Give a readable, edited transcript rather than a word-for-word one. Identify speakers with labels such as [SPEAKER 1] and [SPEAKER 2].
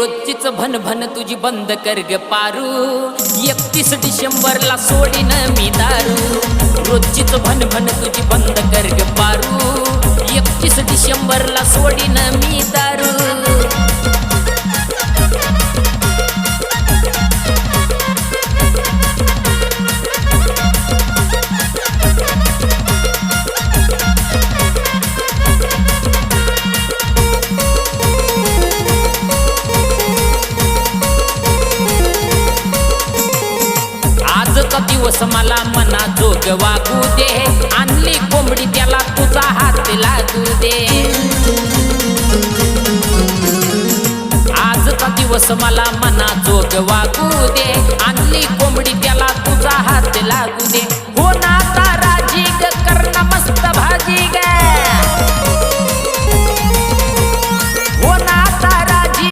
[SPEAKER 1] रोजचीच भन तुझी बंद कर ग पारू 31 डिसेंबरला सोडीन मी दारू रोजचीच भन तुझी बंद कर ग पारू 31 डिसेंबरला सोडीन मी दारू दिवस मला मना जोग वागू दे आणली कोंबडी त्याला तुझा हात लागू दे आजचा दिवस मला मना जोग वागू दे आणली कोंबडी त्याला तुझा हात लागू दे